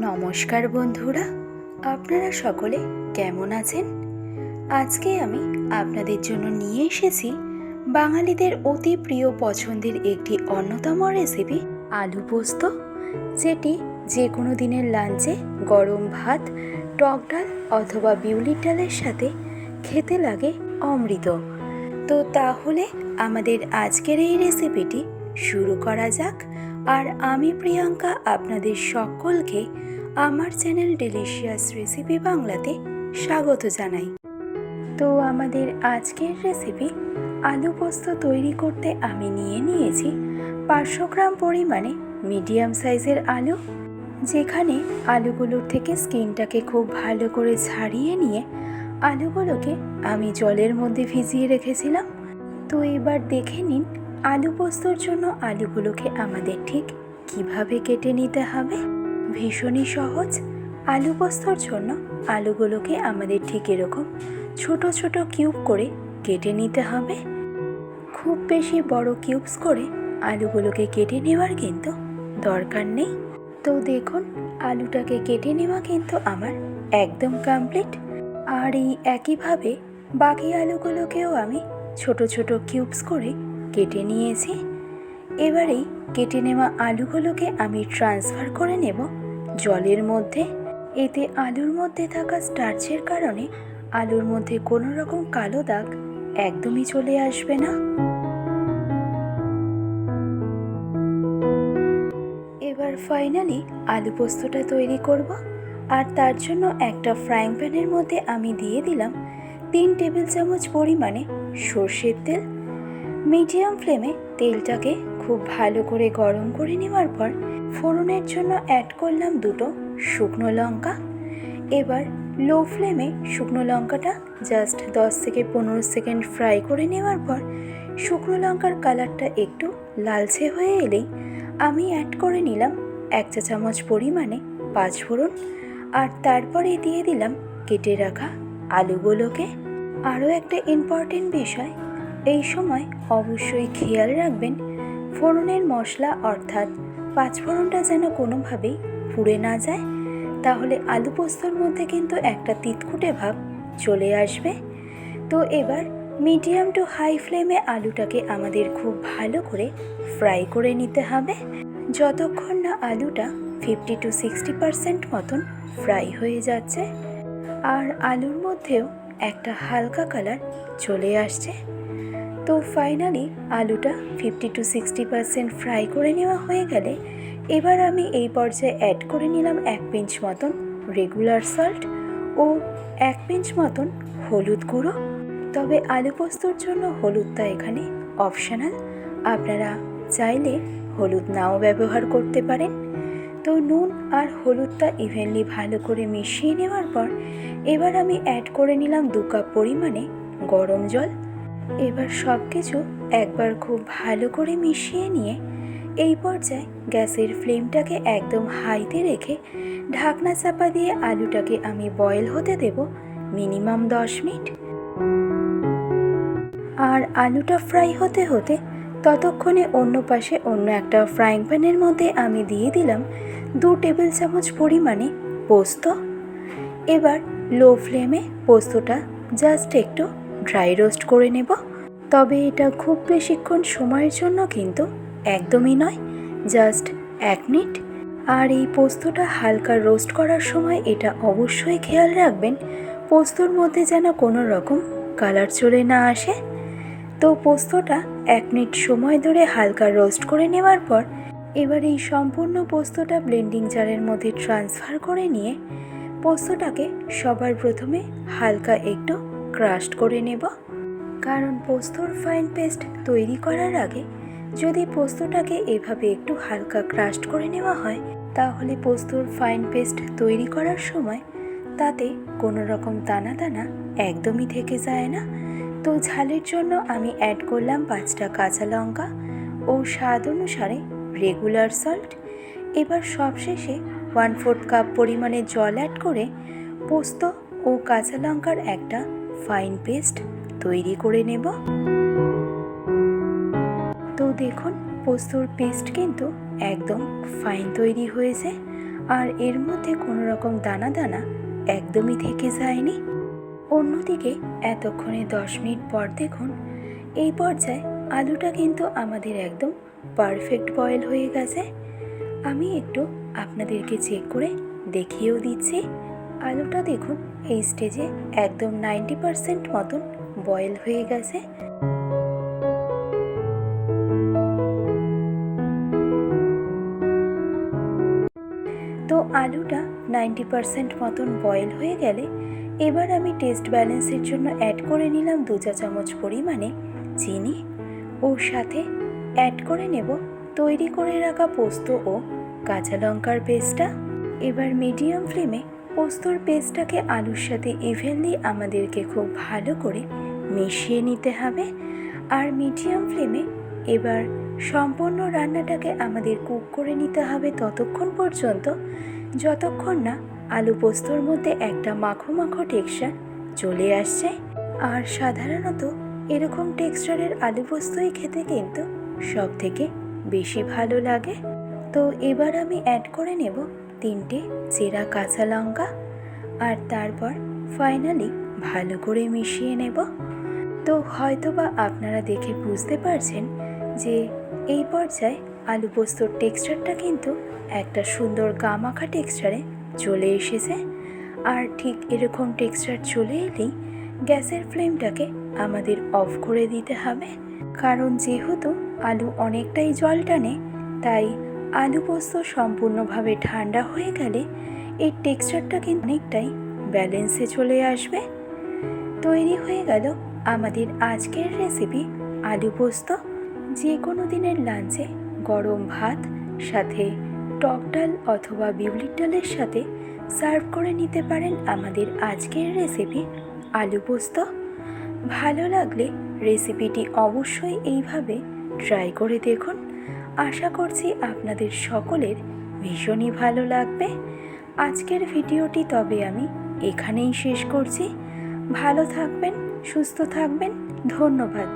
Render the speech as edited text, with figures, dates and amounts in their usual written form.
নমস্কার বন্ধুরা, আপনারা সকলে কেমন আছেন? আজকে আমি আপনাদের জন্য নিয়ে এসেছি বাঙালিদের অতি প্রিয় পছন্দের একটি অন্যতম রেসিপি আলু পোস্ত, যেটি যে কোনো দিনের লাঞ্চে গরম ভাত, টক ডাল অথবা বিউলির ডালের সাথে খেতে লাগে অমৃত। তো তাহলে আমাদের আজকের এই রেসিপিটি শুরু করা যাক। আর আমি প্রিয়াঙ্কা আপনাদের সকলকে আমার চ্যানেল ডেলিশিয়াস রেসিপি বাংলাতে স্বাগত জানাই। তো আমাদের আজকের রেসিপি আলু পোস্ত তৈরি করতে আমি নিয়েছি 500 গ্রাম পরিমাণে মিডিয়াম সাইজের আলু, যেখানে আলুগুলোর থেকে স্কিনটাকে খুব ভালো করে ছাড়িয়ে নিয়ে আলুগুলোকে আমি জলের মধ্যে ভিজিয়ে রেখেছিলাম। তো এবার দেখে নিন আলু পোস্তর জন্য আলুগুলোকে আমাদের ঠিক কিভাবে কেটে নিতে হবে। ভীষণই সহজ। আলু পোস্তর জন্য আলুগুলোকে আমাদের ঠিক এরকম ছোট ছোট কিউব করে কেটে নিতে হবে। খুব বেশি বড় কিউবস করে আলুগুলোকে কেটে নেওয়ার কিন্তু দরকার নেই। তো দেখুন, আলুটাকে কেটে নেওয়া কিন্তু আমার একদম কমপ্লিট। আর এই একইভাবে বাকি আলুগুলোকেও আমি ছোট ছোট কিউবস করে কেটে নিয়েছি। এবারেই কেটে নেওয়া আলুগুলোকে আমি ট্রান্সফার করে নেব জলের মধ্যে। এতে আলুর মধ্যে থাকা স্টার্চের কারণে আলুর মধ্যে কোনো রকম কালো দাগ একদমই চলে আসবে না। এবার ফাইনালি আলু পোস্তটা তৈরি করব। আর তার জন্য একটা ফ্রাইং প্যানের মধ্যে আমি দিয়ে দিলাম 3 টেবিল চামচ পরিমাণে সর্ষের তেল। মিডিয়াম ফ্লেমে তেলটাকে খুব ভালো করে গরম করে নেওয়ার পর ফোড়নের জন্য অ্যাড করলাম 2টো শুকনো লঙ্কা। এবার লো ফ্লেমে শুকনো লঙ্কাটা জাস্ট 10 থেকে 15 সেকেন্ড ফ্রাই করে নেওয়ার পর শুকনো লঙ্কার কালারটা একটু লালচে হয়ে এলেই আমি অ্যাড করে নিলাম 1 চা চামচ পরিমাণে পাঁচফোড়ন। আর তারপরে দিয়ে দিলাম কেটে রাখা আলুগুলোকে। আরও একটা ইম্পর্টেন্ট বিষয়, এই সময় অবশ্যই খেয়াল রাখবেন ফোড়নের মশলা অর্থাৎ পাঁচফোড়নটা যেন কোনোভাবেই পুড়ে না যায়, তাহলে আলু পোস্তর মধ্যে কিন্তু একটা তিতকুটে ভাব চলে আসবে। তো এবার মিডিয়াম টু হাই ফ্লেমে আলুটাকে আমাদের খুব ভালো করে ফ্রাই করে নিতে হবে, যতক্ষণ না আলুটা 50 to 60% মতন ফ্রাই হয়ে যাচ্ছে আর আলুর মধ্যেও একটা হালকা কালার চলে আসছে। তো ফাইনালি আলুটা 50 to 60% ফ্রাই করে নেওয়া হয়ে গেলে এবার আমি এই পর্যায়ে অ্যাড করে নিলাম 1 পিঞ্চ মতন রেগুলার সল্ট ও 1 পিঞ্চ মতন হলুদ গুঁড়ো। তবে আলু পোস্তর জন্য হলুদটা এখানে অপশনাল, আপনারা চাইলে হলুদ নাও ব্যবহার করতে পারেন। তো নুন আর হলুদটা ইভেনলি ভালো করে মিশিয়ে নেওয়ার পর এবার আমি অ্যাড করে নিলাম 2 কাপ পরিমাণে গরম জল। এবার সব কিছু একবার খুব ভালো করে মিশিয়ে নিয়ে এই পর্যায়ে গ্যাসের ফ্লেমটাকে একদম হাইতে রেখে ঢাকনা চাপা দিয়ে আলুটাকে আমি বয়েল হতে দেব মিনিমাম 10 মিনিট। আর আলুটা ফ্রাই হতে হতে ততক্ষণে অন্য পাশে অন্য একটা ফ্রাইং প্যানের মধ্যে আমি দিয়ে দিলাম 2 টেবিল চামচ পরিমাণে পোস্ত। এবার লো ফ্লেমে পোস্তটা জাস্ট একটু ড্রাই রোস্ট করে নেব। তবে এটা খুব বেশিক্ষণ সময়ের জন্য কিন্তু একদমই নয়, জাস্ট 1 মিনিট। আর এই পোস্তটা হালকা রোস্ট করার সময় এটা অবশ্যই খেয়াল রাখবেন পোস্তর মধ্যে যেন কোনো রকম কালার চলে না আসে। তো পোস্তটা 1 মিনিট সময় ধরে হালকা রোস্ট করে নেওয়ার পর এবার এই সম্পূর্ণ পোস্তটা ব্লেন্ডিং জারের মধ্যে ট্রান্সফার করে নিয়ে পোস্তটাকে সবার প্রথমে হালকা একটু ক্রাশড করে নেব। কারণ পোস্তর ফাইন পেস্ট তৈরি করার আগে যদি পোস্তটাকে এভাবে একটু হালকা ক্রাশড করে নেওয়া হয় তাহলে পোস্তর ফাইন পেস্ট তৈরি করার সময় তাতে কোনো রকম দানা দানা একদমই থেকে যায় না। তো ঝালের জন্য আমি অ্যাড করলাম 5টা কাঁচা লঙ্কা ও স্বাদ অনুসারে রেগুলার সল্ট। এবার সবশেষে 1/4 কাপ পরিমাণে জল অ্যাড করে পোস্ত ও কাঁচা লঙ্কার একটা ফাইন পেস্ট তৈরি করে নেব। তো দেখুন পোস্তর পেস্ট কিন্তু একদম ফাইন তৈরি হয়েছে। আর এর মধ্যে কোনো রকম দানা দানা একদমই থেকে যায়নি। অন্যদিকে এতক্ষণে 10 মিনিট পর দেখুন এই পর্যায়ে আলুটা কিন্তু আমাদের একদম পারফেক্ট বয়েল হয়ে গেছে। আমি একটু আপনাদেরকে চেক করে দেখিয়েও দিচ্ছি। আলুটা দেখুন এই স্টেজে একদম 90% মতন বয়েল হয়ে গেছে। তো আলুটা 90% মতন বয়েল হয়ে গেলে এবার আমি টেস্ট ব্যালেন্সের জন্য অ্যাড করে নিলাম 2 চা চামচ পরিমাণে চিনি। ওর সাথে অ্যাড করে নেব তৈরি করে রাখা পোস্ত ও কাঁচা লঙ্কার পেস্টটা। এবার মিডিয়াম ফ্লেমে পোস্তর পেস্টটাকে আলুর সাথে ইভেনলি আমাদেরকে খুব ভালো করে মিশিয়ে নিতে হবে। আর মিডিয়াম ফ্লেমে এবার সম্পূর্ণ রান্নাটাকে আমাদের কুক করে নিতে হবে ততক্ষণ পর্যন্ত যতক্ষণ না আলু পোস্তর মধ্যে একটা মাখো মাখো টেক্সচার চলে আসছে। আর সাধারণত এরকম টেক্সচারের আলু পোস্তই খেতে কিন্তু সব থেকে বেশি ভালো লাগে। তো এবার আমি অ্যাড করে নেব 3টে চেরা কাঁচা লঙ্কা আর তারপর ফাইনালি ভালো করে মিশিয়ে নেব। তো হয়তোবা আপনারা দেখে বুঝতে পারছেন যে এই পর্যায়ে আলু পোস্তর টেক্সচারটা কিন্তু একটা সুন্দর গামাখা টেক্সচারে চলে এসেছে। আর ঠিক এরকম টেক্সচার চলে এলেই গ্যাসের ফ্লেমটাকে আমাদের অফ করে দিতে হবে, কারণ যেহেতু আলু অনেকটাই জল টানে তাই আলু পোস্ত সম্পূর্ণভাবে ঠান্ডা হয়ে গেলে এই টেক্সচারটা কিন্তু অনেকটাই ব্যালেন্সে চলে আসবে। তৈরি হয়ে গেল আমাদের আজকের রেসিপি আলু পোস্ত। যে কোনো দিনের লাঞ্চে গরম ভাত সাথে টক ডাল অথবা বিউলির ডালের সাথে সার্ভ করে নিতে পারেন আমাদের আজকের রেসিপি আলু পোস্ত। ভালো লাগলে রেসিপিটি অবশ্যই এইভাবে ট্রাই করে দেখুন। আশা করছি আপনাদের সকলের ভীষণই ভালো লাগবে। আজকের ভিডিওটি তবে আমি এখানেই শেষ করছি। ভালো থাকবেন, সুস্থ থাকবেন, ধন্যবাদ।